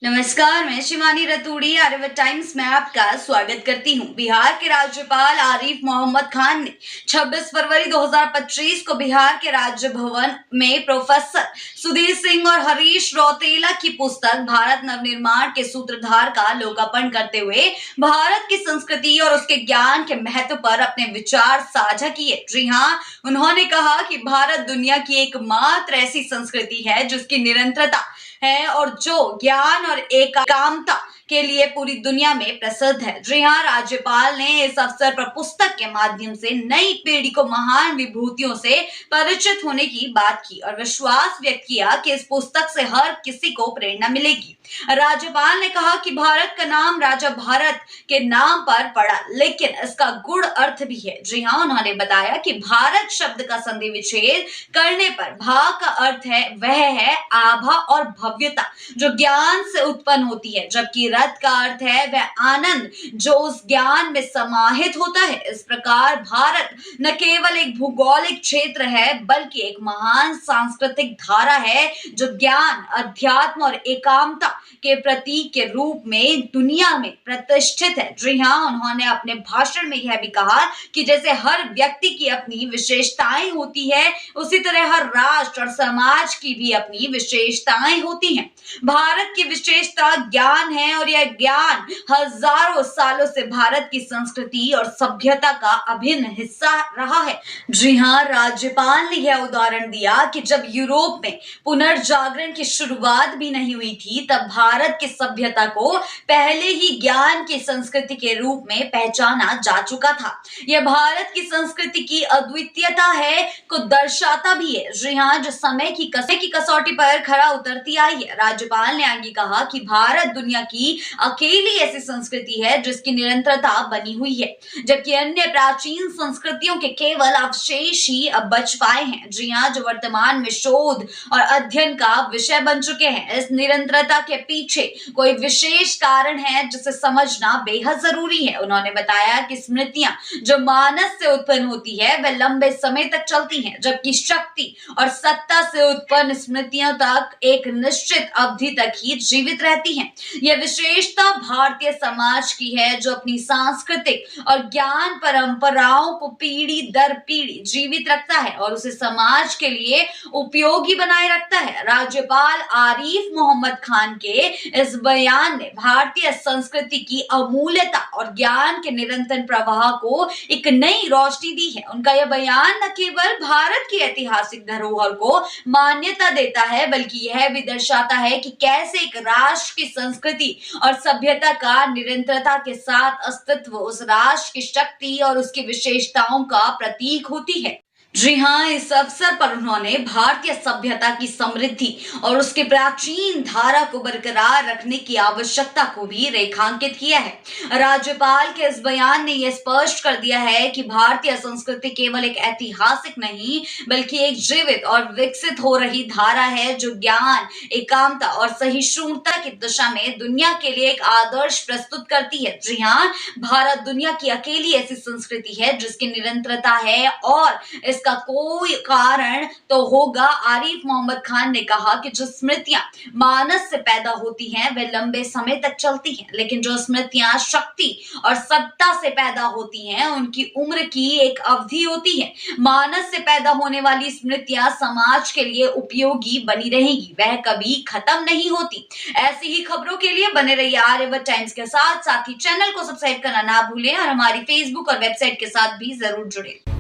नमस्कार, मैं शिवानी रतूड़ी आर्यभट्ट टाइम्स में आपका स्वागत करती हूँ। बिहार के राज्यपाल आरिफ मोहम्मद खान ने 26 फरवरी 2025 को बिहार के राजभवन में प्रोफेसर सुधीर सिंह और हरीश रौतेला की पुस्तक भारत नवनिर्माण के सूत्रधार का लोकार्पण करते हुए भारत की संस्कृति और उसके ज्ञान के महत्व पर अपने विचार साझा किए। जी हाँ, उन्होंने कहा कि भारत दुनिया की एकमात्र ऐसी संस्कृति है जिसकी निरंतरता है और जो ज्ञान और एकात्मता के लिए पूरी दुनिया में प्रसिद्ध है। जी हाँ, राज्यपाल ने इस अवसर पर पुस्तक के माध्यम से नई पीढ़ी को महान विभूतियों से परिचित होने की बात की और विश्वास व्यक्त किया कि इस पुस्तक से हर किसी को प्रेरणा मिलेगी। राज्यपाल ने कहा कि भारत का नाम राजा भारत के नाम पर पड़ा, लेकिन इसका गूढ़ अर्थ भी है। जी हाँ, उन्होंने बताया कि भारत शब्द का संधि विच्छेद करने पर भा का अर्थ है वह है आभा और भव्यता जो ज्ञान से उत्पन्न होती है, जबकि रत का अर्थ है वह आनंद जो उस ज्ञान में समाहित होता है। इस प्रकार भारत न केवल एक भौगोलिक क्षेत्र है बल्कि एक महान सांस्कृतिक धारा है जो ज्ञान, अध्यात्म और एकात्मता के प्रतीक के रूप में दुनिया में प्रतिष्ठित है। जी हाँ, उन्होंने अपने भाषण में यह भी कहा कि जैसे हर व्यक्ति की अपनी विशेषताएं होती है, उसी तरह हर राष्ट्र और समाज की भी अपनी विशेषताएं होती हैं। भारत की विशेषता ज्ञान है और यह ज्ञान हजारों सालों से भारत की संस्कृति और सभ्यता का अभिन्न हिस्सा रहा है। जी हाँ, राज्यपाल ने यह उदाहरण दिया कि जब यूरोप में पुनर्जागरण की शुरुआत भी नहीं हुई थी, तब भारत की सभ्यता को पहले ही ज्ञान की संस्कृति के रूप में पहचाना जा चुका था। यह भारत की संस्कृति की अद्वितीयता है को दर्शाता भी है। जी हाँ, जो समय की कसौटी पर खरा उतरती आई है। राज्यपाल ने आगे कहा कि भारत दुनिया की अकेली ऐसी संस्कृति है जिसकी निरंतरता बनी हुई है, जबकि अन्य प्राचीन संस्कृतियों के केवल अवशेष ही अब बच पाए हैं। जी हाँ, जो वर्तमान में शोध और अध्ययन का विषय बन चुके हैं। इस निरंतरता के पीछे कोई विशेष कारण है जिसे समझना बेहद जरूरी है। उन्होंने बताया कि स्मृतियां जो मानस से उत्पन्न होती है वह लंबे समय तक चलती हैं, जबकि शक्ति और सत्ता से उत्पन्न स्मृतियों तक एक निश्चित अवधि तक ही जीवित रहती हैं। यह विशेषता भारतीय समाज की है जो अपनी सांस्कृतिक और ज्ञान परंपराओं को पीढ़ी दर पीढ़ी जीवित रखता है और उसे समाज के लिए उपयोगी बनाए रखता है। राज्यपाल आरिफ मोहम्मद खान के इस बयान ने भारतीय संस्कृति की अमूल्यता और ज्ञान के निरंतर प्रवाह को एक नई रोशनी दी है। उनका यह बयान न केवल भारत की ऐतिहासिक धरोहर को मान्यता देता है बल्कि यह भी दर्शाता है कि कैसे एक राष्ट्र की संस्कृति और सभ्यता का निरंतरता के साथ अस्तित्व उस राष्ट्र की शक्ति और उसकी विशेषताओं का प्रतीक होती है। जी हाँ, इस अवसर पर उन्होंने भारतीय सभ्यता की समृद्धि और उसके प्राचीन धारा को बरकरार रखने की आवश्यकता को भी रेखांकित किया है। राज्यपाल के इस बयान ने यह स्पष्ट कर दिया है कि भारतीय संस्कृति केवल एक ऐतिहासिक नहीं बल्कि एक जीवित और विकसित हो रही धारा है जो ज्ञान, एकात्मता और सहिष्णुता की दिशा में दुनिया के लिए एक आदर्श प्रस्तुत करती है। जी हाँ, भारत दुनिया की अकेली ऐसी संस्कृति है जिसकी निरंतरता है और इसका कोई कारण तो होगा। आरिफ मोहम्मद खान ने कहा कि जो स्मृतियां मानस से पैदा होती हैं वे लंबे समय तक चलती हैं, लेकिन जो स्मृतियां शक्ति और सत्ता से पैदा होती हैं उनकी उम्र की एक अवधि होती है। मानस से पैदा होने वाली स्मृतियां समाज के लिए उपयोगी बनी रहेंगी, वह कभी खत्म नहीं होती। ऐसी ही खबरों के लिए बने रहिए आर्यभट्ट टाइम्स के साथ ही चैनल को सब्सक्राइब करना ना भूलें और हमारी फेसबुक और वेबसाइट के साथ भी जरूर जुड़े।